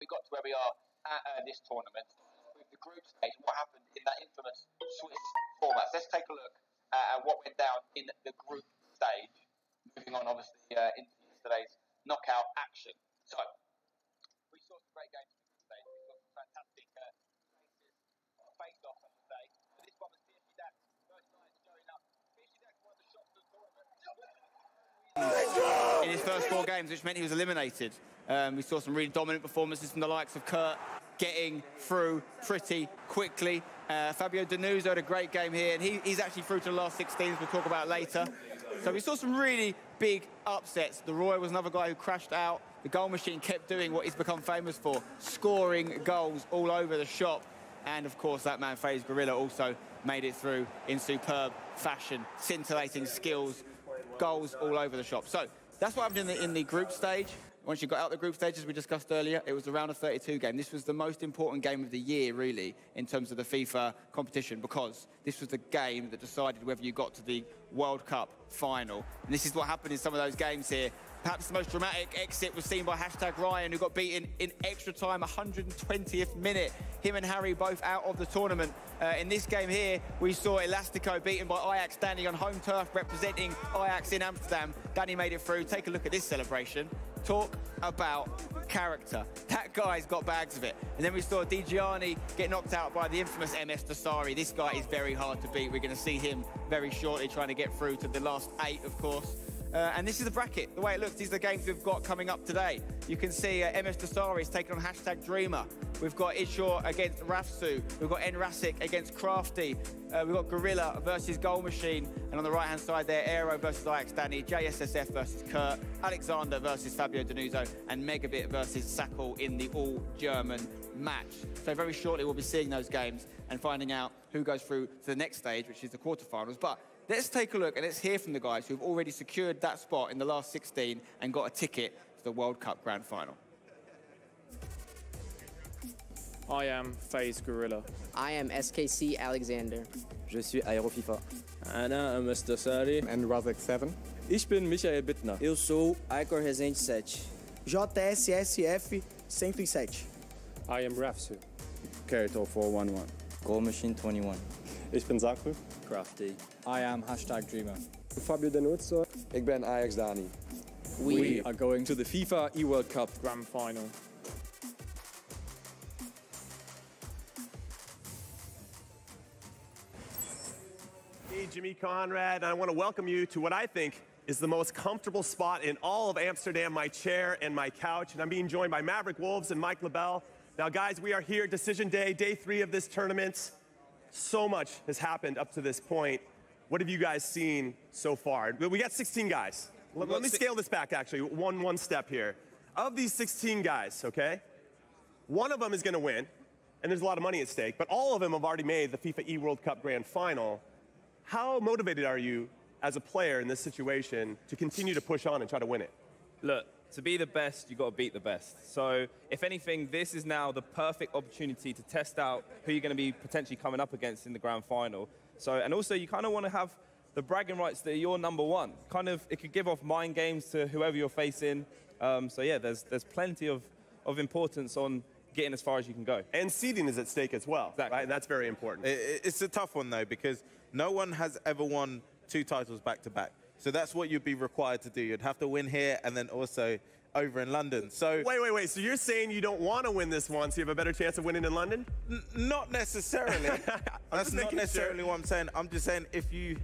we got to where we are at this tournament with the group stage, what happened in that infamous Swiss format. So let's take a look at what went down in the group stage. Moving on, obviously, into yesterday's knockout action. So, we saw some great games in the group stage. We saw some fantastic face-off, I should say. But this one was PSG Dax first night showing up. PSG Dax won the shot for the tournament. In his first 4 games, which meant he was eliminated. We saw some really dominant performances from the likes of Kurt, getting through pretty quickly. Fabio Denuzzo had a great game here, and he's actually through to the last 16, we'll talk about later. So we saw some really big upsets. The Roy was another guy who crashed out. The goal machine kept doing what he's become famous for, scoring goals all over the shop. And of course, that man, FaZe Gorilla, also made it through in superb fashion, scintillating skills, goals all over the shop. So that's what happened in the group stage. Once you got out the group stage, as we discussed earlier, it was the round of 32 game. This was the most important game of the year, really, in terms of the FIFA competition, because this was the game that decided whether you got to the World Cup final. And this is what happened in some of those games here. Perhaps the most dramatic exit was seen by #Ryan, who got beaten in extra time, 120th minute. Him and Harry both out of the tournament. In this game here, we saw Elastico beaten by Ajax Danny on home turf, representing Ajax in Amsterdam. Danny made it through. Take a look at this celebration. Talk about character. That guy's got bags of it. And then we saw Digiani get knocked out by the infamous MS Dasari. This guy is very hard to beat. We're going to see him very shortly trying to get through to the last 8, of course. And this is the bracket, the way it looks. These are the games we've got coming up today. You can see MS Dasari is taking on #Dreamer. We've got Ishor against Rafsu. We've got Enrasic against Crafty. We've got Gorilla versus Goal Machine. And on the right-hand side there, Aero versus Ajax Danny, JSSF versus Kurt, Alexander versus Fabio Denuzzo, and Megabit versus Sakal in the all-German match. So very shortly, we'll be seeing those games and finding out who goes through to the next stage, which is the quarterfinals. But let's take a look and let's hear from the guys who've already secured that spot in the last 16 and got a ticket to the World Cup Grand Final. I am FaZe Gorilla. I am SKC Alexander. Je suis Aero FIFA. Ana MS Dasari. And Razek 7. Ich bin Michael Bittner. Eu sou Icor Resende 7. JSSF 107. I am Rafsu. Kerito 411. Goal Machine 21. Ich bin Sakal. Crafty. I am #Dreamer. Fabio Denuzzo. Ik ben Ajax Dani. We are going to the FIFA E-World Cup Grand Final. Hey, Jimmy Conrad, and I want to welcome you to what I think is the most comfortable spot in all of Amsterdam, my chair and my couch. And I'm being joined by Maverick Wolves and Mike LaBelle. Now, guys, we are here, decision day, day 3 of this tournament. So much has happened up to this point. What have you guys seen so far? We got 16 guys. Let me scale this back, actually, one step here. Of these 16 guys, okay, one of them is going to win, and there's a lot of money at stake, but all of them have already made the FIFA E-World Cup Grand Final. How motivated are you as a player in this situation to continue to push on and try to win it? Look, to be the best, you've got to beat the best. So, if anything, this is now the perfect opportunity to test out who you're going to be potentially coming up against in the grand final. So, and also, you kind of want to have the bragging rights that you're #1. Kind of, it could give off mind games to whoever you're facing. So, yeah, there's plenty of importance on getting as far as you can go. And seeding is at stake as well, exactly. Right? And that's very important. It's a tough one, though, because no one has ever won 2 titles back-to-back. So that's what you'd be required to do. You'd have to win here and then also over in London. So wait. So you're saying you don't want to win this one, so you have a better chance of winning in London? Not necessarily. That's not necessarily what I'm saying. I'm just saying if you...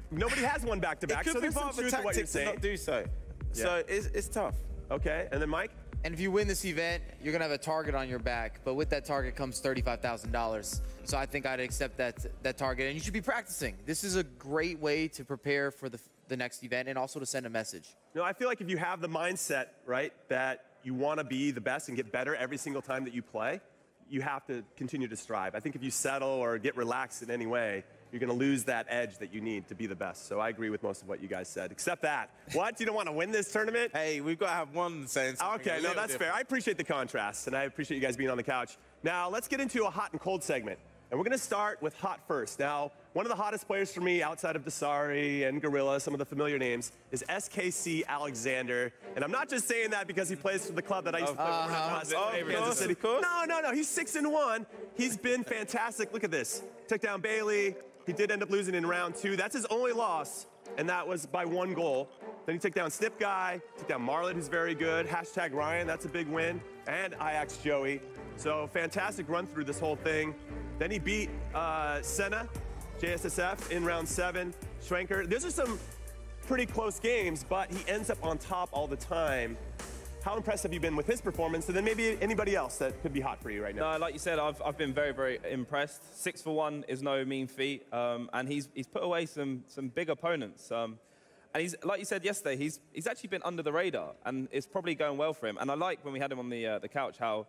Nobody has won back-to-back, so there's some truth to what you're saying. Not do so. Yeah. So it's tough. Okay, and then Mike? And if you win this event, you're going to have a target on your back. But with that target comes $35,000. So I think I'd accept that target. And you should be practicing. This is a great way to prepare for the next event and also to send a message. No, I feel like if you have the mindset, right, that you want to be the best and get better every single time that you play, you have to continue to strive. I think if you settle or get relaxed in any way, you're going to lose that edge that you need to be the best. So I agree with most of what you guys said, except that. What? You don't want to win this tournament? Hey, we've got to have one saying something. Okay, no, that's fair. I appreciate the contrast, and I appreciate you guys being on the couch. Now, let's get into a hot and cold segment. And we're going to start with hot first. Now, one of the hottest players for me outside of Desari and Gorilla, some of the familiar names, is SKC Alexander. And I'm not just saying that because he plays for the club that I used to play for, Kansas City. No, he's 6-1. He's been fantastic. Look at this. Took down Bailey. He did end up losing in round 2. That's his only loss, and that was by 1 goal. Then he took down Snip Guy, took down Marlon, who's very good, # Ryan, that's a big win, and Ajax Joey. So fantastic run through this whole thing. Then he beat Senna, JSSF, in round 7. Schwenker. Those are some pretty close games, but he ends up on top all the time. How impressed have you been with his performance? And then maybe anybody else that could be hot for you right now? No, like you said, I've been very, very impressed. 6 for 1 is no mean feat, and he's put away some big opponents. And he's, like you said yesterday, he's actually been under the radar, and it's probably going well for him. And I like when we had him on the couch how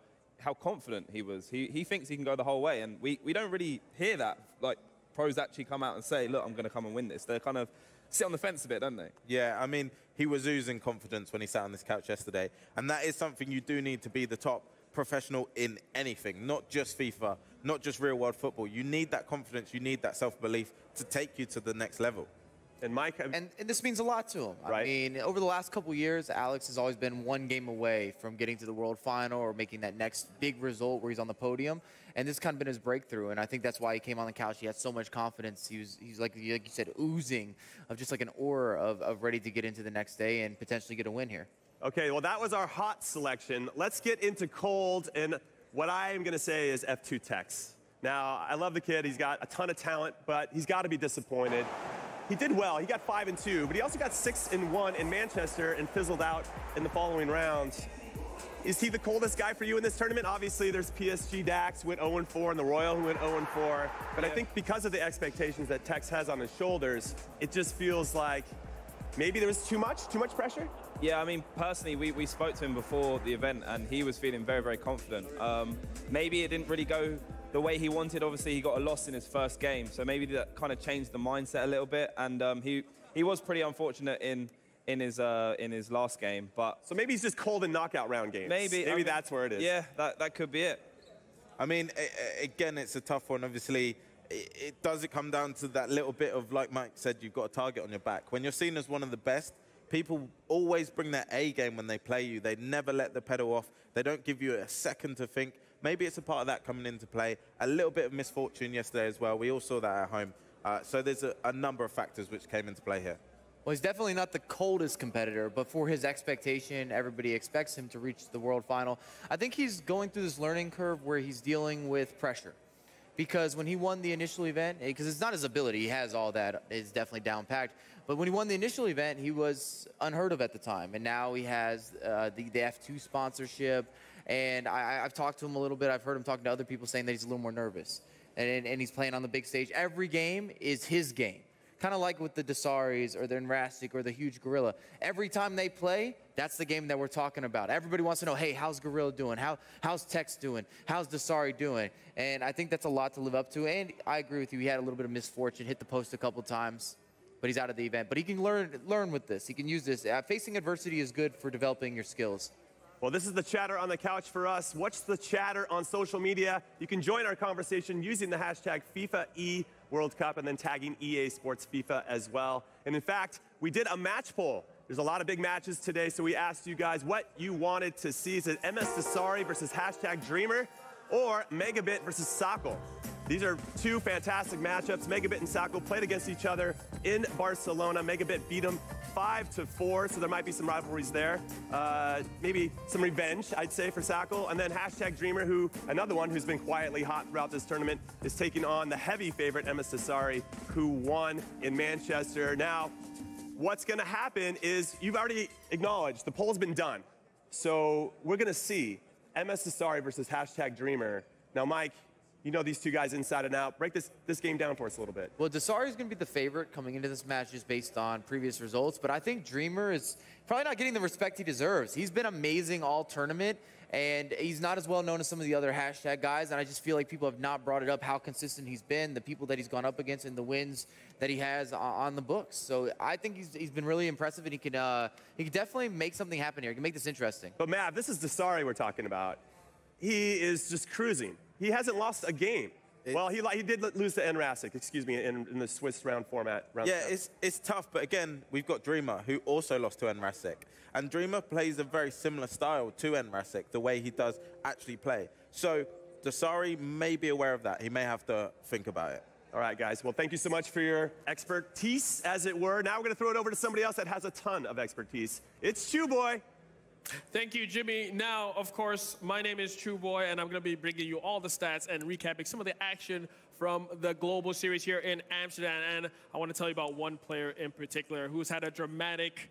confident he was. He thinks he can go the whole way, and we don't really hear that. Like, pros actually come out and say, look, I'm going to come and win this. They kind of sit on the fence a bit, don't they? Yeah, I mean, he was oozing confidence when he sat on this couch yesterday, and that is something you do need to be the top professional in anything, not just FIFA, not just real-world football. You need that confidence, you need that self-belief to take you to the next level. And Mike, and this means a lot to him. Right. I mean, over the last couple years, Alex has always been 1 game away from getting to the World Final or making that next big result where he's on the podium. And this has kind of been his breakthrough. And I think that's why he came on the couch. He had so much confidence. He's like you said, oozing of just like an aura of ready to get into the next day and potentially get a win here. Okay, well, that was our hot selection. Let's get into cold. And what I am going to say is F2 Tex. Now, I love the kid. He's got a ton of talent, but he's got to be disappointed. He did well. He got 5-2, but he also got 6-1 in Manchester and fizzled out in the following rounds. Is he the coldest guy for you in this tournament? Obviously, there's PSG Dax who went 0-4 and the Royal who went 0-4. But I think because of the expectations that Tex has on his shoulders, it just feels like maybe there was too much pressure? Yeah, I mean, personally, we spoke to him before the event, and he was feeling very, very confident. Maybe it didn't really go the way he wanted. Obviously, he got a loss in his first game, so maybe that kind of changed the mindset a little bit. And he was pretty unfortunate in his last game. But so maybe he's just cold in knockout round games. Maybe that's where it is. Yeah, that could be it. I mean, again, it's a tough one. Obviously, it does come down to that little bit of, like Mike said, you've got a target on your back. When you're seen as one of the best, people always bring their A game when they play you. They never let the pedal off. They don't give you a second to think. Maybe it's a part of that coming into play. A little bit of misfortune yesterday as well. We all saw that at home. So there's a number of factors which came into play here. Well, he's definitely not the coldest competitor, but for his expectation, everybody expects him to reach the World Final. I think he's going through this learning curve where he's dealing with pressure. Because when he won the initial event, because it's not his ability, he has all that, it's definitely down-packed. But when he won the initial event, he was unheard of at the time. And now he has the F2 sponsorship. And I've talked to him a little bit. I've heard him talking to other people saying that he's a little more nervous. And he's playing on the big stage. Every game is his game. Kind of like with the Desaris or the Nrastic or the huge Gorilla. Every time they play, that's the game that we're talking about. Everybody wants to know, hey, how's Gorilla doing? How's Tex doing? How's Desari doing? And I think that's a lot to live up to. And I agree with you. He had a little bit of misfortune, hit the post a couple times, but he's out of the event. But he can learn with this. He can use this. Facing adversity is good for developing your skills. Well, this is the chatter on the couch for us. What's the chatter on social media? You can join our conversation using the hashtag FIFA World Cup and then tagging EA Sports FIFA as well. And in fact, we did a match poll. There's a lot of big matches today, so we asked you guys what you wanted to see. Is it MS Desari versus hashtag Dreamer or Megabit versus Sako? These are two fantastic matchups. Megabit and Sako played against each other in Barcelona. Megabit beat them 5-4, so there might be some rivalries there. Maybe some revenge, I'd say, for Sako. And then hashtag Dreamer, another one who's been quietly hot throughout this tournament, is taking on the heavy favorite, MS Desari, who won in Manchester. Now, what's going to happen is you've already acknowledged the poll's been done. So we're going to see MS Desari versus hashtag Dreamer. Now, Mike, you know these two guys inside and out. Break this game down for us a little bit. Well, Desari is going to be the favorite coming into this match just based on previous results, but I think Dreamer is probably not getting the respect he deserves. He's been amazing all tournament, and he's not as well known as some of the other hashtag guys, and I just feel like people have not brought it up how consistent he's been, the people that he's gone up against, and the wins that he has on the books. So I think he's been really impressive, and he can definitely make something happen here. He can make this interesting. But Matt, this is Desari we're talking about. He is just cruising. He hasn't lost a game. Well, he did lose to NRASIC, excuse me, in the Swiss round format. It's tough, but again, we've got Dreamer, who also lost to NRASIC. And Dreamer plays a very similar style to NRASIC, the way he does actually play. So Dasari may be aware of that. He may have to think about it. All right, guys. Well, thank you so much for your expertise, as it were. Now we're going to throw it over to somebody else that has a ton of expertise. It's Chew Boy. Thank you, Jimmy. Now, of course, my name is Chew Boy, and I'm going to be bringing you all the stats and recapping some of the action from the Global Series here in Amsterdam. And I want to tell you about one player in particular who's had a dramatic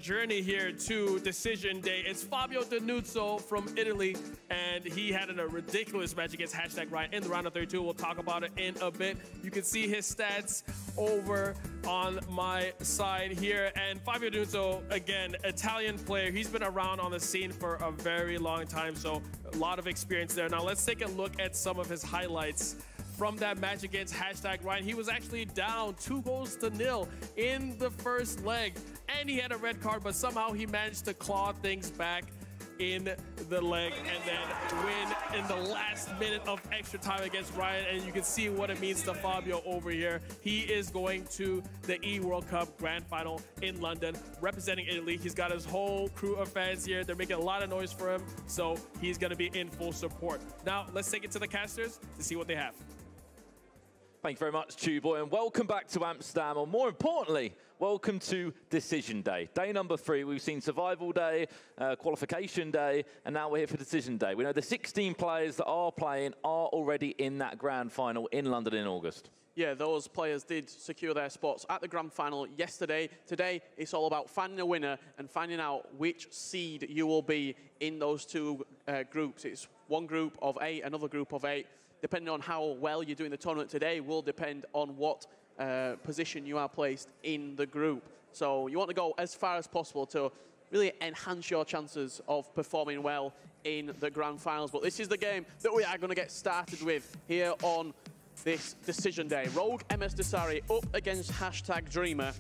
journey here to Decision Day. It's Fabio Denuzzo from Italy, and he had a ridiculous match against #Ryan in the round of 32. We'll talk about it in a bit. You can see his stats over on my side here. And Fabio Denuzzo, again, Italian player. He's been around on the scene for a very long time, so a lot of experience there. Now let's take a look at some of his highlights from that match against #Ryan. He was actually down 2-0 in the first leg, and he had a red card, but somehow he managed to claw things back in the leg and then win in the last minute of extra time against Ryan. And you can see what it means to Fabio over here. He is going to the E-World Cup Grand Final in London, representing Italy. He's got his whole crew of fans here. They're making a lot of noise for him, so he's going to be in full support. Now, let's take it to the casters to see what they have. Thank you very much, Chew Boy, and welcome back to Amsterdam, or more importantly, welcome to Decision Day. Day number 3, we've seen Survival Day, Qualification Day, and now we're here for Decision Day. We know the 16 players that are playing are already in that Grand Final in London in August. Yeah, those players did secure their spots at the Grand Final yesterday. Today, it's all about finding a winner and finding out which seed you will be in those two groups. It's one group of 8, another group of 8. Depending on how well you do in the tournament today will depend on what position you are placed in the group. So you want to go as far as possible to really enhance your chances of performing well in the Grand Finals. But this is the game that we are going to get started with here on this Decision Day. Rogue MS Dasari up against #Dreamer.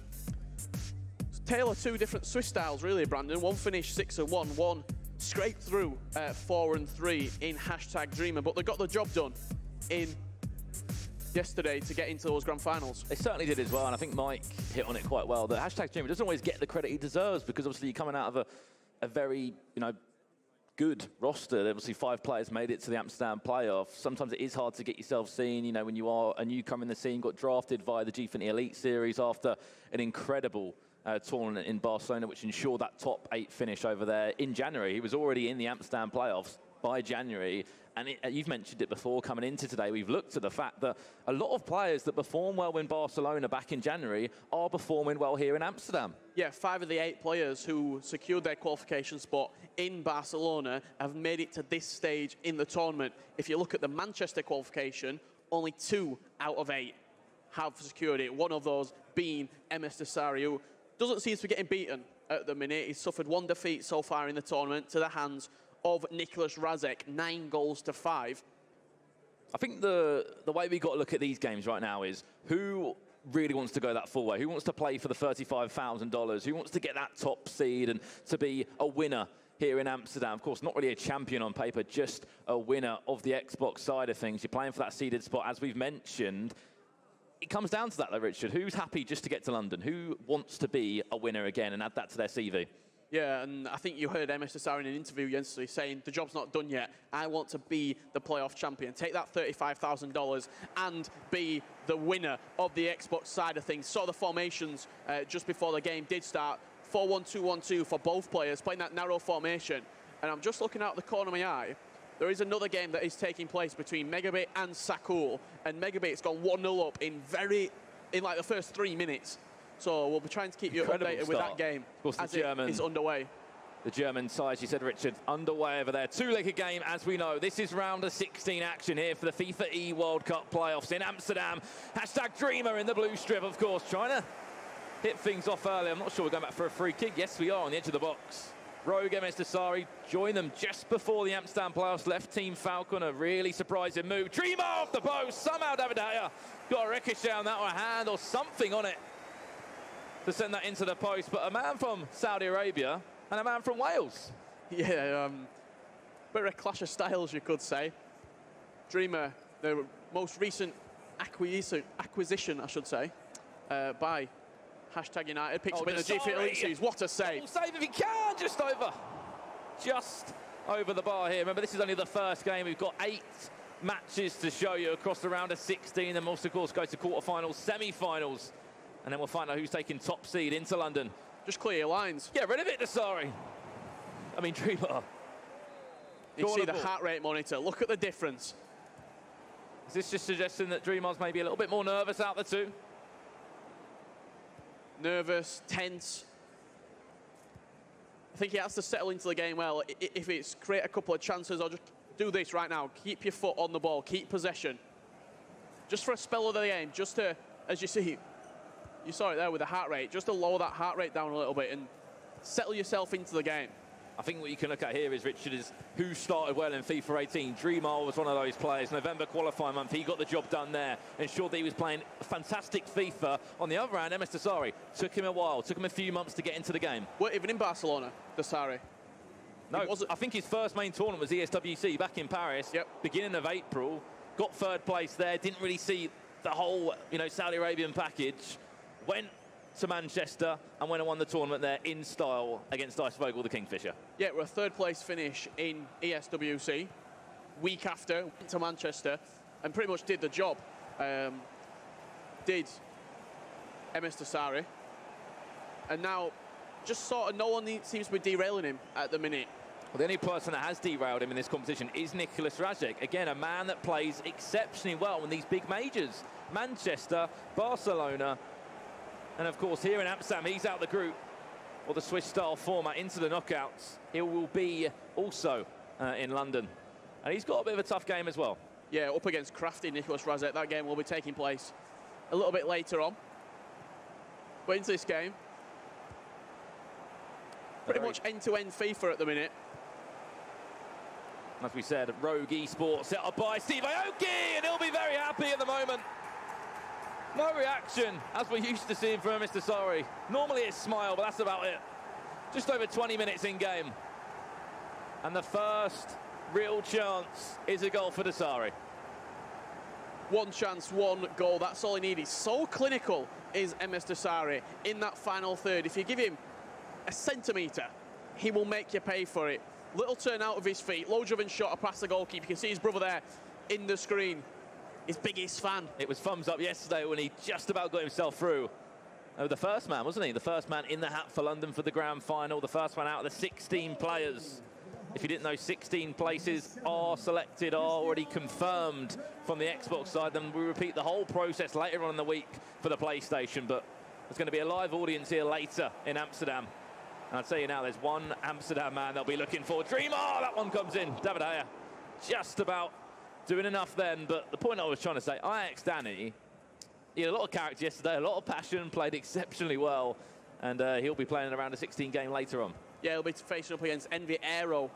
Tale of two different Swiss styles, really, Brandon. One finished 6-1, one scraped through 4-3 in #Dreamer, but they got the job done in yesterday to get into those Grand Finals. They certainly did as well, and I think Mike hit on it quite well. That #Dreamer doesn't always get the credit he deserves, because obviously you're coming out of a very, good roster. Obviously 5 players made it to the Amsterdam playoff. Sometimes it is hard to get yourself seen, when you are a newcomer in the scene, got drafted via the G20 Elite Series after an incredible tournament in Barcelona, which ensured that top 8 finish over there in January. He was already in the Amsterdam playoffs by January, and you've mentioned it before. Coming into today, we've looked at the fact that a lot of players that perform well in Barcelona back in January are performing well here in Amsterdam. Yeah, 5 of the 8 players who secured their qualification spot in Barcelona have made it to this stage in the tournament. If you look at the Manchester qualification, only 2 out of 8 have secured it. One of those being MS Dasari, who doesn't seem to be getting beaten at the minute. He's suffered 1 defeat so far in the tournament to the hands of Nicholas Razek, 9-5. I think the way we got to look at these games right now is who really wants to go that full way? Who wants to play for the $35,000? Who wants to get that top seed and to be a winner here in Amsterdam? Of course, not really a champion on paper, just a winner of the Xbox side of things. You're playing for that seeded spot, as we've mentioned. It comes down to that, though, Richard. Who's happy just to get to London? Who wants to be a winner again and add that to their CV? Yeah, and I think you heard MS Dasari in an interview yesterday saying, the job's not done yet. I want to be the playoff champion, take that $35,000 and be the winner of the Xbox side of things. Saw the formations just before the game did start. 4-1-2-1-2 for both players, playing that narrow formation. And I'm just looking out the corner of my eye. There is another game that is taking place between Megabit and Sakul, and Megabit's gone 1-0 up in like the first 3 minutes. So we'll be trying to keep you updated with that game as it is underway. The German side, you said, Richard, underway over there. 2-legged game, as we know. This is round of 16 action here for the FIFA E-World Cup playoffs in Amsterdam. #Dreamer in the blue strip, of course, trying to hit things off early. I'm not sure we're going back for a free kick. Yes, we are on the edge of the box. Rogue MS Dasari joined them just before the Amsterdam playoffs. Left Team Falcon, a really surprising move. Dreamer off the post. Somehow David De Gea got a ricochet on that, or a hand or something on it to send that into the post. But a man from Saudi Arabia and a man from Wales. Yeah, bit of a clash of styles, you could say. Dreamer, the most recent acquisition, I should say, by #United, picks up in the GP Elite. What a save. Save if he can, just over the bar here. Remember, this is only the first game. We've got 8 matches to show you across the round of 16. And most, of course, go to quarterfinals, semi-finals. And then we'll find out who's taking top seed into London. Just clear your lines. Get rid of it, Dasari. I mean, Dreamer. You see the heart rate monitor. Look at the difference. Is this just suggesting that Dreamer's maybe a little bit more nervous out the two? Nervous, tense. I think he has to settle into the game well. If it's create a couple of chances, or just do this right now. Keep your foot on the ball. Keep possession. Just for a spell of the game, just to, as you see, you saw it there with the heart rate, just to lower that heart rate down a little bit and settle yourself into the game. I think what you can look at here is, Richard, is who started well in FIFA 18. Dreamer was one of those players. November qualifying month, he got the job done there. Ensured that he was playing fantastic FIFA. On the other hand, MS Dasari took him a while, took him a few months to get into the game. Well, even in Barcelona, Dasari? No, I think his first main tournament was ESWC back in Paris, beginning of April. Got 3rd place there, didn't really see the whole, Saudi Arabian package. Went to Manchester and went and won the tournament there in style against Icevogel, the Kingfisher. Yeah, we're a 3rd place finish in ESWC. Week after, went to Manchester and pretty much did the job. Did MS Dasari. And now, just sort of no one seems to be derailing him at the minute. Well, the only person that has derailed him in this competition is Nicolas Rajek. Again, a man that plays exceptionally well in these big majors. Manchester, Barcelona, and of course, here in Amsterdam, he's out the group, or the Swiss-style format, into the knockouts. It will be also in London. And he's got a bit of a tough game as well. Yeah, up against crafty Nicolas Rajek. That game will be taking place a little bit later on. But into this game, pretty much end-to-end FIFA at the minute. As we said, Rogue Esports set up by Steve Aoki, and he'll be very happy at the moment. No reaction, as we're used to seeing from Mr. Dasari. Normally it's smile, but that's about it. Just over 20 minutes in game. And the first real chance is a goal for Dasari. One chance, one goal. That's all he needed. So clinical is MS Dasari in that final third. If you give him a centimetre, he will make you pay for it. Little turn out of his feet, low-driven shot past the goalkeeper. You can see his brother there in the screen. His biggest fan. It was thumbs up yesterday when he just about got himself through. Oh, the first man, wasn't he? The first man in the hat for London for the grand final. The first one out of the 16 players. If you didn't know, 16 places are selected, are already confirmed from the Xbox side. Then we repeat the whole process later on in the week for the PlayStation. But there's going to be a live audience here later in Amsterdam. And I'll tell you now, there's one Amsterdam man they'll be looking for. Dreamer! That one comes in. David Haya just about doing enough then, but the point I was trying to say, Ajax Danny, he had a lot of character yesterday, a lot of passion, played exceptionally well, and he'll be playing around a 16 game later on. Yeah, he'll be facing up against Envy Aero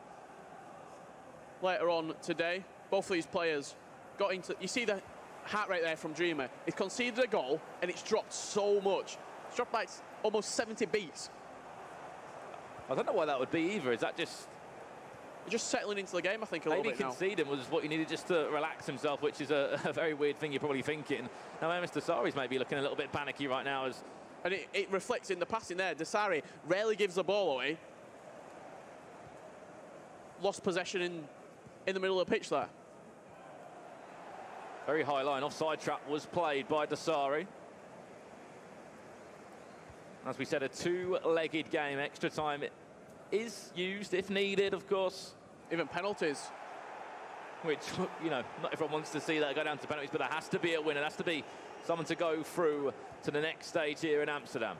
later on today. Both of these players got into, you see the heart rate there from Dreamer. He's conceded a goal, and it's dropped so much. It's dropped by almost 70 beats. I don't know why that would be either. Is that just settling into the game, I think, a little bit now. Maybe conceding was what he needed just to relax himself, which is a very weird thing you're probably thinking. Now, Mr. Dasari's maybe looking a little bit panicky right now. And it reflects in the passing there. Dasari rarely gives the ball away. Lost possession in the middle of the pitch there. Very high line. Offside trap was played by Dasari. As we said, a 2-legged game. Extra time is used if needed, of course. Even penalties. Which, not everyone wants to see that go down to penalties, but there has to be a winner. There has to be someone to go through to the next stage here in Amsterdam.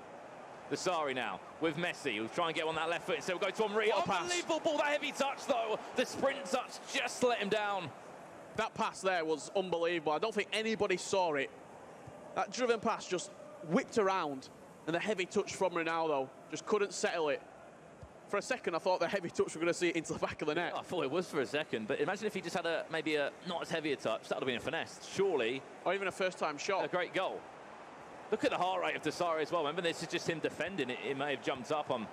Dasari now with Messi, who'll try and get on that left foot. So we'll go to Henry. Unbelievable ball, that heavy touch, though. The sprint touch just let him down. That pass there was unbelievable. I don't think anybody saw it. That driven pass just whipped around, and the heavy touch from Ronaldo just couldn't settle it. For a second, I thought the heavy touch, we're going to see it into the back of the net. I thought it was for a second, but imagine if he just had maybe a not as heavy a touch. That would have been a finesse, surely. Or even a first-time shot. A great goal. Look at the heart rate of Dasari as well. Remember, this is just him defending it. It may have jumped up. I'm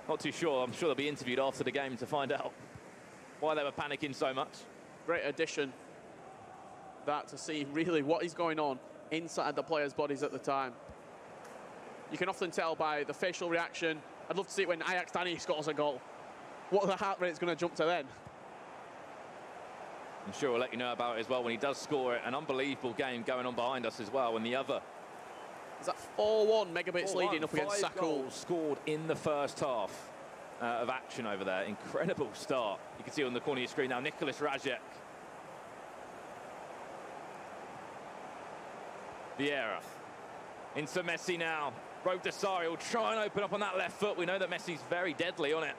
not too sure. I'm sure they'll be interviewed after the game to find out why they were panicking so much. Great addition. That to see really what is going on inside the players' bodies at the time. You can often tell by the facial reaction. I'd love to see it when Ajax Danny scores a goal. What the heart rate's going to jump to then. I'm sure we'll let you know about it as well when he does score it. An unbelievable game going on behind us as well. And the other. Is that 4-1 Megabits leading up against Five Sakul? goals scored in the first half of action over there. Incredible start. You can see on the corner of your screen now, Nicholas Rajek. Vieira. Into Messi now. Road to Sarri will try and open up on that left foot. We know that Messi's very deadly on it.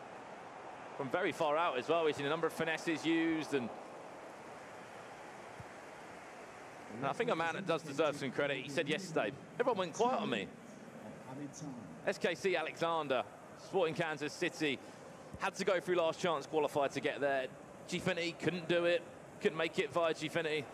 From very far out as well. We've seen a number of finesses used. And I think a man that does deserve some credit. He said yesterday, everyone went quiet on me. SKC Alexander, Sporting Kansas City, had to go through last chance qualified to get there. Gfinity couldn't do it. Couldn't make it via Gfinity.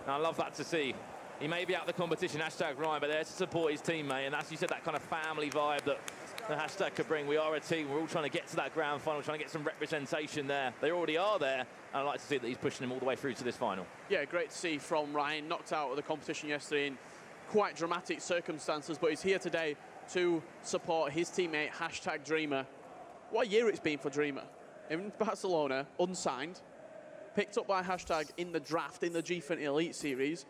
And I love that to see. He may be out of the competition, hashtag Ryan, but there to support his teammate. And as you said, that kind of family vibe that the hashtag could bring. We are a team. We're all trying to get to that grand final, trying to get some representation there. They already are there. And I'd like to see that he's pushing them all the way through to this final. Yeah, great to see from Ryan. Knocked out of the competition yesterday in quite dramatic circumstances, but he's here today to support his teammate, hashtag Dreamer. What a year it's been for Dreamer. In Barcelona, unsigned, picked up by hashtag in the draft in the Gfinity Elite Series.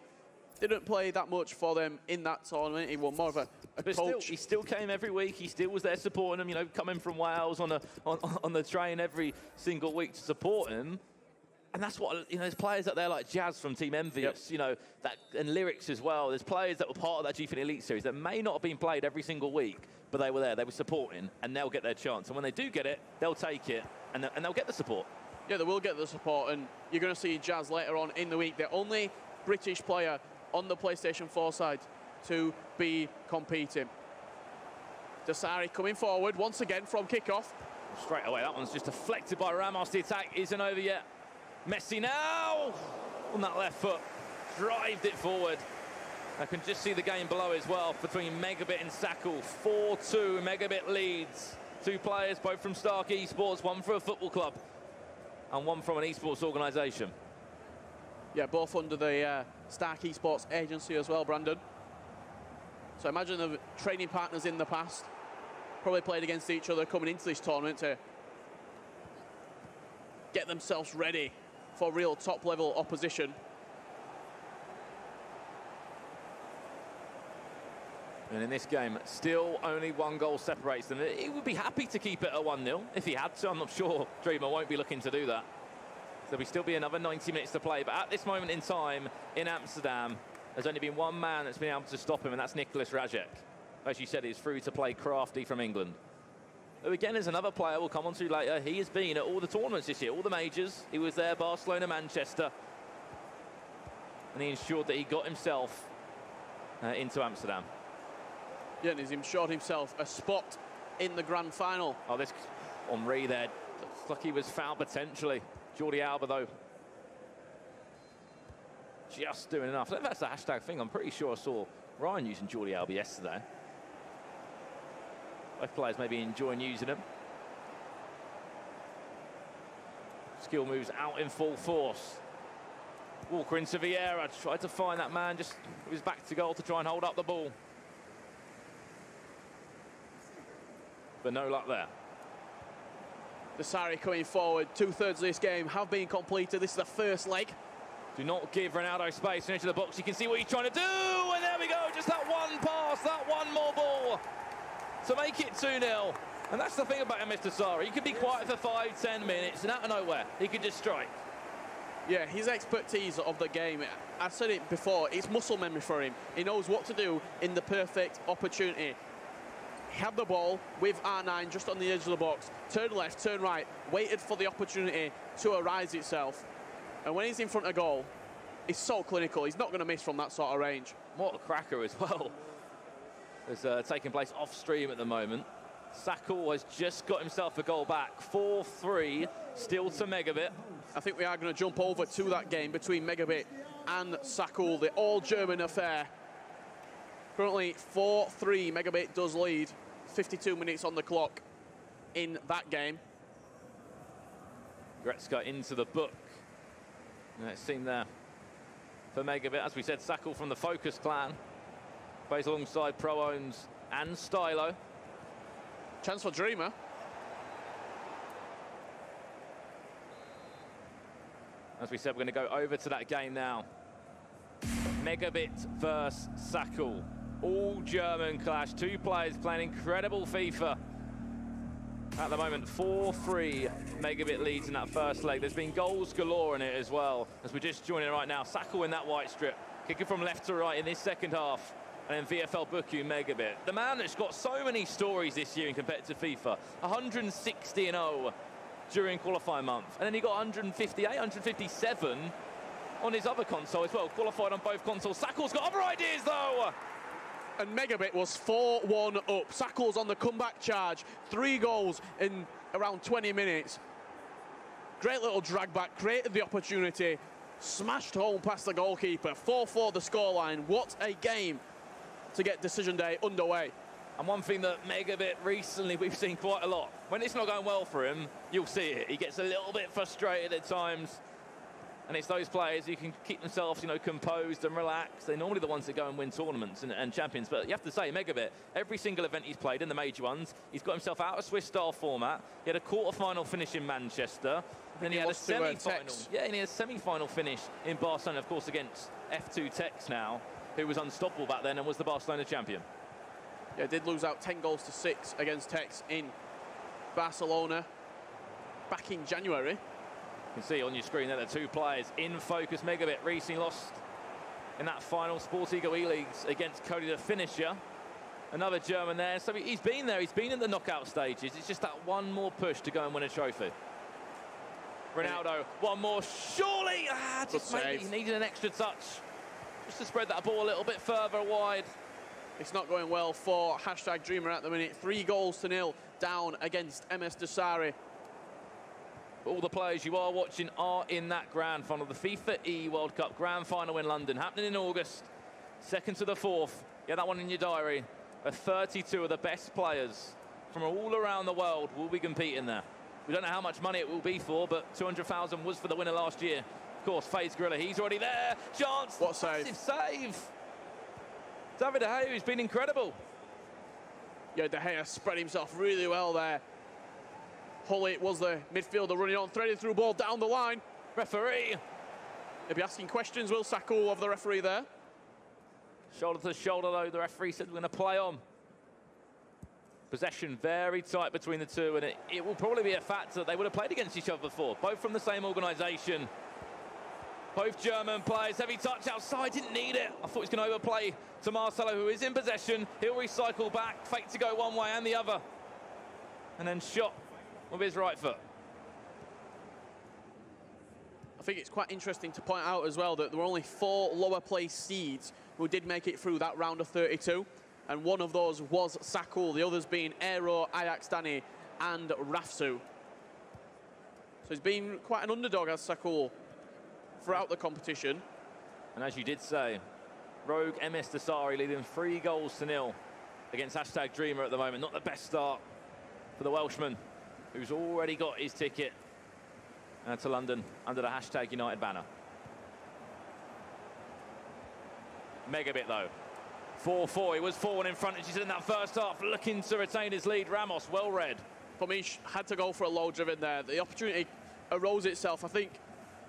Didn't play that much for them in that tournament. He was more of a coach. He still came every week. He still was there supporting them. You know, coming from Wales on the train every single week to support him. And that's what, you know, there's players out there like Jazz from Team Envious, you know, that, and Lyrics as well. There's players that were part of that Gfinity Elite Series that may not have been played every single week, but they were there, they were supporting, and they'll get their chance. And when they do get it, they'll take it, and they'll get the support. Yeah, they will get the support, and you're going to see Jazz later on in the week. The only British player on the PlayStation 4 side to be competing. Dasari coming forward once again from kickoff. Straight away, that one's just deflected by Ramos. The attack isn't over yet. Messi now on that left foot, drived it forward. I can just see the game below as well between Megabit and Sakul. 4-2, Megabit leads. Two players, both from Stark Esports, one for a football club and one from an esports organisation. Yeah, both under the Stark Esports agency as well, Brandon. So imagine the training partners in the past, probably played against each other coming into this tournament to get themselves ready for real top-level opposition. And in this game, still only one goal separates them. He would be happy to keep it at 1-0 if he had to. I'm not sure Dreamer won't be looking to do that. There'll be still be another 90 minutes to play. But at this moment in time in Amsterdam, there's only been one man that's been able to stop him, and that's Nicholas Rajek. As you said, he's through to play Crafty from England. Who again is another player we'll come on to later. He has been at all the tournaments this year, all the majors. He was there, Barcelona, Manchester. And he ensured that he got himself into Amsterdam. Yeah, and he's ensured himself a spot in the grand final. Oh, this Henri there, looks like he was fouled potentially. Jordi Alba, though, just doing enough. That's the hashtag thing. I'm pretty sure I saw Ryan using Jordi Alba yesterday. Both players maybe enjoying using him. Skill moves out in full force. Walker into Vieira, tried to find that man, just was back to goal to try and hold up the ball. But no luck there. Dasari coming forward. 2/3 of this game have been completed. This is the first leg. Do not give Ronaldo space into the box. You can see what he's trying to do. And there we go. Just that one pass, that one more ball to make it 2-0. And that's the thing about him, Mr. Sarri. He could be quiet for 5-10 minutes, and out of nowhere, he could just strike. Yeah, his expertise of the game, I've said it before, it's muscle memory for him. He knows what to do in the perfect opportunity. Had the ball with R9 just on the edge of the box, turn left, turn right, waited for the opportunity to arise itself. And when he's in front of goal, he's so clinical. He's not going to miss from that sort of range. What a cracker as well. It's taking place off stream at the moment. Sakul has just got himself a goal back. 4-3, still to Megabit. I think we are going to jump over to that game between Megabit and Sakul, the all-German affair. Currently 4-3, Megabit does lead. 52 minutes on the clock in that game. Gretzka into the book. And it seemed there for Megabit. As we said, Sakul from the Focus clan plays alongside Pro-Owns and Stylo. Chance for Dreamer. As we said, we're going to go over to that game now. Megabit versus Sakul. All German clash. Two players playing incredible FIFA. At the moment, 4-3 Megabit leads in that first leg. There's been goals galore in it as well. As we're just joining right now, Sakul in that white strip. Kicking from left to right in this second half. And then VFL Buku Megabit. The man that's got so many stories this year in competitive FIFA. 160-0 during qualifying month. And then he got 158, 157 on his other console as well. Qualified on both consoles. Sakul's got other ideas though. And Megabit was 4-1 up. Sakul's on the comeback charge. 3 goals in around 20 minutes. Great little drag back, created the opportunity, smashed home past the goalkeeper. 4-4 the scoreline. What a game to get decision day underway. And one thing that Megabit recently we've seen quite a lot, when it's not going well for him, you'll see it. He gets a little bit frustrated at times. And it's those players who can keep themselves, you know, composed and relaxed. They're normally the ones that go and win tournaments and champions. But you have to say, Megabit, every single event he's played in the major ones, he's got himself out of Swiss-style format. He had a quarter-final finish in Manchester. And then he had a semi-final. Yeah, and he had a semi-final finish in Barcelona, of course, against F2 Tex now, who was unstoppable back then and was the Barcelona champion. Yeah, did lose out 10-6 against Tex in Barcelona back in January. You can see on your screen there the two players in focus. Megabit recently lost in that final Sports Ego E-Leagues against Cody the finisher. Another German there. So he's been there. He's been in the knockout stages. It's just that one more push to go and win a trophy. Ronaldo, one more. Surely! Just maybe he needed an extra touch. Just to spread that ball a little bit further wide. It's not going well for #Dreamer at the minute. 3-0 down against MS Dasari. All the players you are watching are in that grand final, the FIFA E World Cup grand final in London, happening in August, 2nd to the 4th. Get that one in your diary. 32 of the best players from all around the world will be competing there. We don't know how much money it will be for, but 200,000 was for the winner last year. Of course, FaZe Gorilla, he's already there. Chance, what save? Massive save. David De Gea, who's been incredible. Yeah, De Gea spread himself really well there. Hully was the midfielder running on, threaded through ball down the line. Referee. He'll be asking questions, will Sakul, of the referee there. Shoulder to shoulder, though. The referee said we're going to play on. Possession very tight between the two, and it will probably be a fact that they would have played against each other before. Both from the same organisation. Both German players. Heavy touch outside, didn't need it. I thought he was going to overplay to Marcelo, who is in possession. He'll recycle back, fake to go one way and the other. And then shot with his right foot. I think it's quite interesting to point out as well that there were only 4 lower place seeds who did make it through that round of 32, and one of those was Sakul, the others being Aero, Ajax Dani and Rafsu. So he's been quite an underdog as Sakul throughout the competition. And as you did say, Rogue MS Dasari leading 3-0 against #Dreamer at the moment. Not the best start for the Welshman, who's already got his ticket to London under the #United banner. Megabit, though. 4-4. He was 4-1 in front, as you said, in that first half, looking to retain his lead. Ramos, well read. Pomish had to go for a low driven there. The opportunity arose itself. I think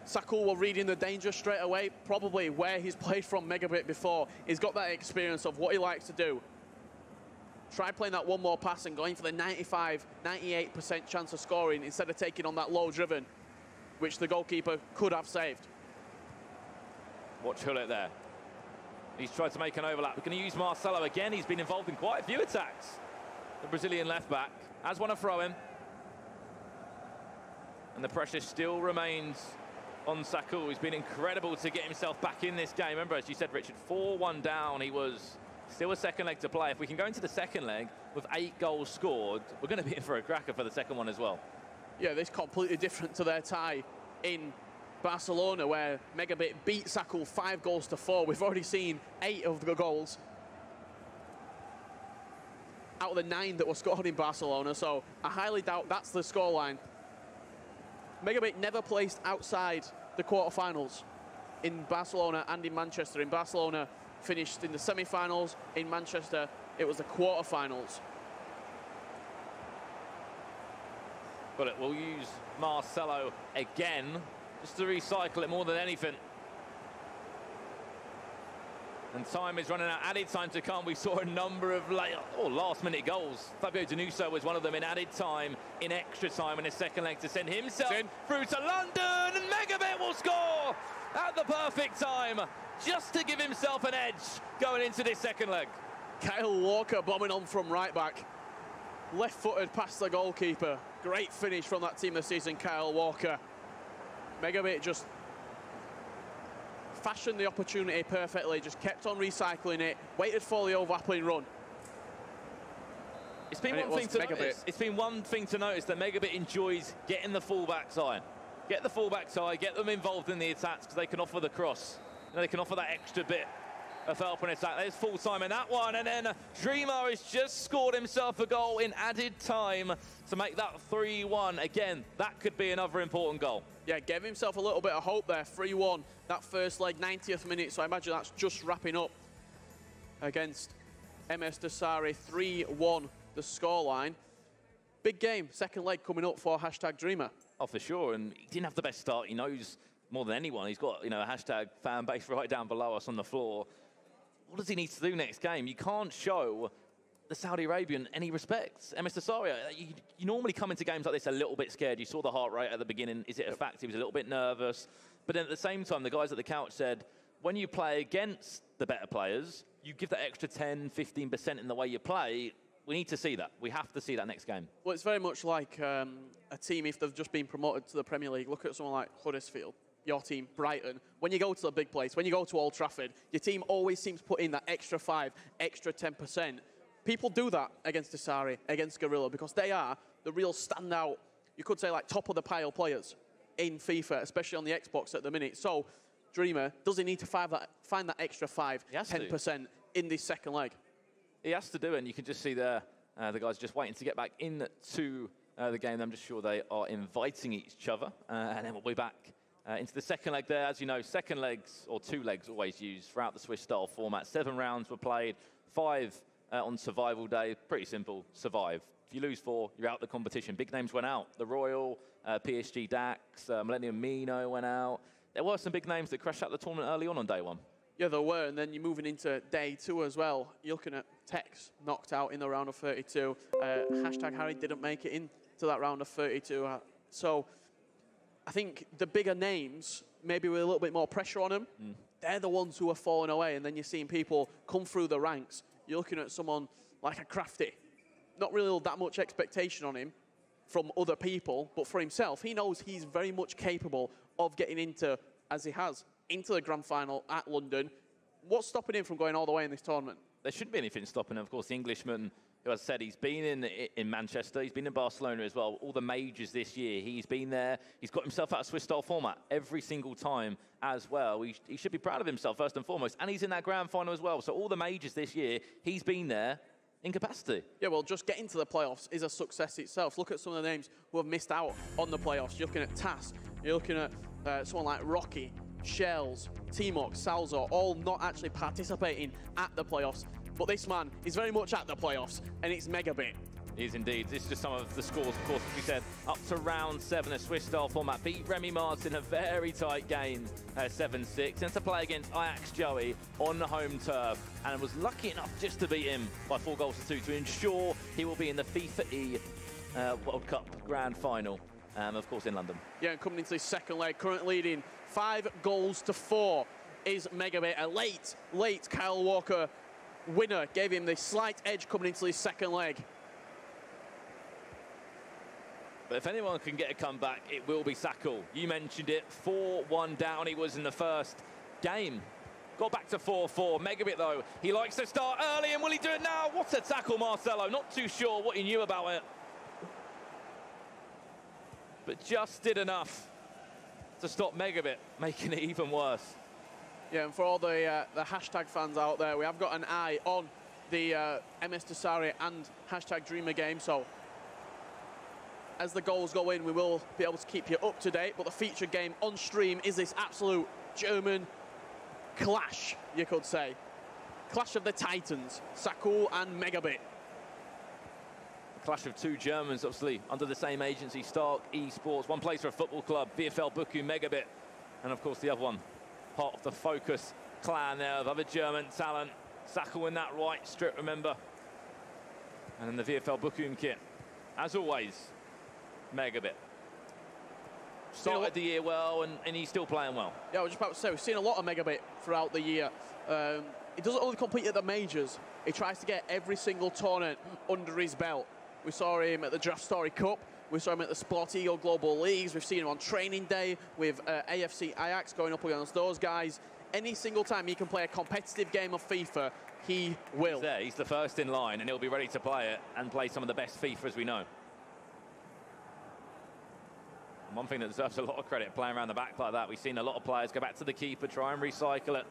Sakul were reading the danger straight away, probably where he's played from Megabit before. He's got that experience of what he likes to do. Try playing that one more pass and going for the 95, 98% chance of scoring instead of taking on that low driven, which the goalkeeper could have saved. Watch Hullet there. He's tried to make an overlap. We're going to use Marcelo again. He's been involved in quite a few attacks. The Brazilian left-back has one to throw him. And the pressure still remains on Sakul. He's been incredible to get himself back in this game. Remember, as you said, Richard, 4-1 down. He was still a second leg to play. If we can go into the second leg with 8 goals scored, we're going to be in for a cracker for the second one as well. Yeah, this completely different to their tie in Barcelona, where Megabit beat Sakul 5-4. We've already seen 8 of the goals out of the 9 that were scored in Barcelona, so I highly doubt that's the scoreline. Megabit never placed outside the quarterfinals in Barcelona and in Manchester. In Barcelona, finished in the semi-finals. In Manchester, it was the quarterfinals. But it will use Marcelo again, just to recycle it more than anything. And time is running out. Added time to come. We saw a number of last-minute goals. Fabio Denuzzo was one of them in added time, in extra time in his second leg to send himself through to London. And Megabit will score at the perfect time, just to give himself an edge going into this second leg. Kyle Walker bombing on from right back. Left-footed past the goalkeeper. Great finish from that team this season, Kyle Walker. Megabit just fashioned the opportunity perfectly, just kept on recycling it, waited for the overlapping run. It's been one thing to notice that Megabit enjoys getting the fullback's eye. Get the fullback's eye, get them involved in the attacks, because they can offer the cross. And they can offer that extra bit of help on attack. There's full time in that one, and then Dreamer has just scored himself a goal in added time to make that 3-1. Again, that could be another important goal. Yeah, gave himself a little bit of hope there. 3-1, that first leg, 90th minute, so I imagine that's just wrapping up against MS Dasari. 3-1, the scoreline. Big game, second leg coming up for #Dreamer. Oh, for sure, and he didn't have the best start. He knows more than anyone. He's got, you know, a #fan base right down below us on the floor. What does he need to do next game? You can't show the Saudi Arabian any respect. MS Dasari, you normally come into games like this a little bit scared. You saw the heart rate at the beginning. Is it a fact? He was a little bit nervous. But then at the same time, the guys at the couch said, when you play against the better players, you give that extra 10, 15% in the way you play. We need to see that. We have to see that next game. Well, it's very much like a team, if they've just been promoted to the Premier League. Look at someone like Huddersfield, your team, Brighton. When you go to the big place, when you go to Old Trafford, your team always seems to put in that extra 5, extra 10%. People do that against Dasari, against Gorilla, because they are the real standout, you could say, like top of the pile players in FIFA, especially on the Xbox at the minute. So, Dreamer, does he need to find that extra 5, 10% in this second leg? He has to do it, and you can just see there, the guys just waiting to get back into the game. I'm just sure they are inviting each other, and then we'll be back into the second leg there. As you know, second legs, or 2 legs, always used throughout the Swiss-style format. 7 rounds were played, 5 on survival day. Pretty simple, survive. If you lose 4, you're out the competition. Big names went out. The Royal, PSG Dax, Millennium Mino went out. There were some big names that crashed out the tournament early on day 1. Yeah, there were, and then you're moving into day 2 as well. You're looking at Tex knocked out in the round of 32. #Harry didn't make it into that round of 32. So I think the bigger names, maybe with a little bit more pressure on them, they're the ones who are falling away, and then you're seeing people come through the ranks. You're looking at someone like a Crafty. Not really that much expectation on him from other people, but for himself, he knows he's very much capable of getting into, as he has, into the grand final at London. What's stopping him from going all the way in this tournament? There shouldn't be anything stopping him. Of course, the Englishman, who, as I said, he's been in Manchester, he's been in Barcelona as well. All the majors this year, he's been there. He's got himself out of Swiss-style format every single time as well. He should be proud of himself, first and foremost. And he's in that grand final as well. So all the majors this year, he's been there in capacity. Yeah, well, just getting to the playoffs is a success itself. Look at some of the names who have missed out on the playoffs. You're looking at Tass. You're looking at someone like Rocky, Shells, T-Mox, Salzor, all not actually participating at the playoffs. But this man is very much at the playoffs, and it's Megabit. He is indeed. This is just some of the scores, of course, as we said, up to round 7, a Swiss-style format. Beat Remy Martin, a very tight game, 7-6. And to play against Ajax Joey on the home turf. And was lucky enough just to beat him by 4-2 to ensure he will be in the FIFA E World Cup Grand Final, of course, in London. Yeah, and coming into this second leg, currently leading 5-4 is Megabit. A late Kyle Walker winner gave him the slight edge coming into this second leg. But if anyone can get a comeback, it will be Sakul. You mentioned it, 4-1 down he was in the first game. Got back to 4-4. Megabit, though, he likes to start early, and will he do it now? What a tackle, Marcelo. Not too sure what he knew about it. But just did enough to stop Megabit, making it even worse. Yeah, and for all the hashtag fans out there, we have got an eye on the MS Dasari and #Dreamer game, so as the goals go in, we will be able to keep you up to date. But the featured game on stream is this absolute German clash, you could say. Clash of the Titans, Sakul and Megabit. A clash of two Germans, obviously, under the same agency, Stark Esports. One plays for a football club, VfL Bochum Megabit. And, of course, the other one, part of the Focus clan there of other German talent. Sakul in that right strip, remember. And then the VfL Bochum kit. As always, Megabit. Started the year well, and he's still playing well. Yeah, I was just about to say, we've seen a lot of Megabit throughout the year. He doesn't only compete at the majors, he tries to get every single tournament under his belt. We saw him at the Draft Story Cup, we saw him at the Sport Eagle Global Leagues, we've seen him on training day with AFC Ajax going up against those guys. Any single time he can play a competitive game of FIFA, he will. He's there, he's the first in line, and he'll be ready to play it and play some of the best FIFA as we know. And one thing that deserves a lot of credit, playing around the back like that, we've seen a lot of players go back to the keeper, try and recycle it.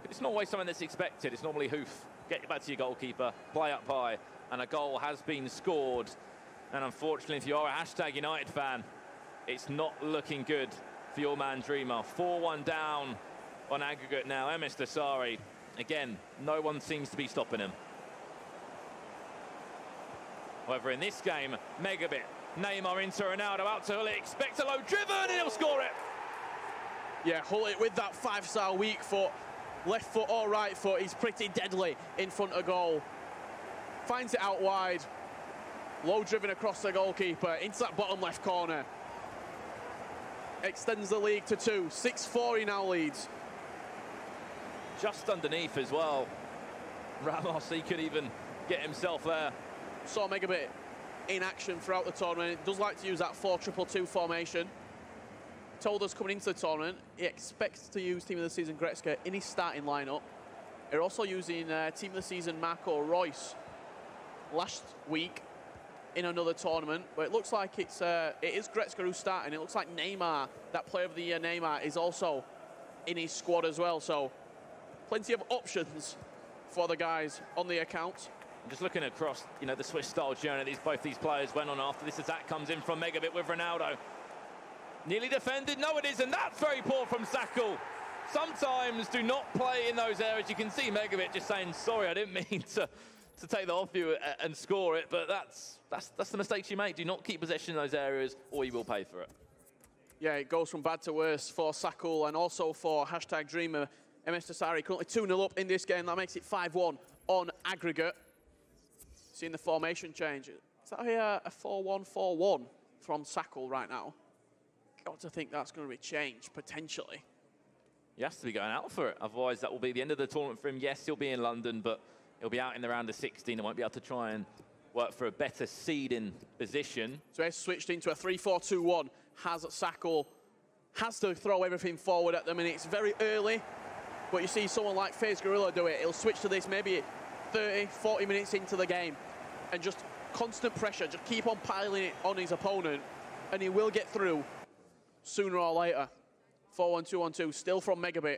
It's not always something that's expected. It's normally hoof, get back to your goalkeeper, play up high, and a goal has been scored. And unfortunately, if you are a hashtag United fan, it's not looking good for your man Dreamer. 4-1 down on aggregate now. MS Dasari, again, no one seems to be stopping him. However, in this game, Megabit, Neymar into Ronaldo, out to Hullet, expect a low driven, and he'll score it. Yeah, Hullet with that 5-star weak foot, left foot or right foot, he's pretty deadly in front of goal. Finds it out wide, low driven across the goalkeeper, into that bottom left corner. Extends the league to 2, 6-4 he now leads. Just underneath as well. Ramos, he could even get himself there. Saw Megabit in action throughout the tournament. Does like to use that 4-2-2 formation. Told us coming into the tournament, he expects to use Team of the Season Gretzky in his starting lineup. They're also using Team of the Season Marco Reus last week in another tournament, but it looks like it is Gretzky who's starting. It looks like Neymar, that Player of the Year Neymar, is also in his squad as well. So plenty of options for the guys on the account. Just looking across, you know, the Swiss-style journey both these players went on after this attack comes in from Megabit with Ronaldo. Nearly defended, no it isn't, that's very poor from Sakul. Sometimes do not play in those areas. You can see Megabit just saying, sorry, I didn't mean to take that off you and score it, but that's the mistakes you make. Do not keep possession in those areas or you will pay for it. Yeah, it goes from bad to worse for Sakul and also for hashtag Dreamer. MS Dasari currently 2-0 up in this game. That makes it 5-1 on aggregate. Seeing the formation change. Is that a 4-1-4-1 from Sakul right now? Got to think that's going to be changed, potentially. He has to be going out for it. Otherwise, that will be the end of the tournament for him. Yes, he'll be in London, but he'll be out in the round of 16 and won't be able to try and work for a better seeding position. So he's switched into a 3-4-2-1. Sakul has to throw everything forward at the minute. It's very early, but you see someone like FaZe Gorilla do it. He'll switch to this maybe 30, 40 minutes into the game and just constant pressure, just keep on piling it on his opponent, and he will get through sooner or later. 4-1-2-1-2, still from Megabit.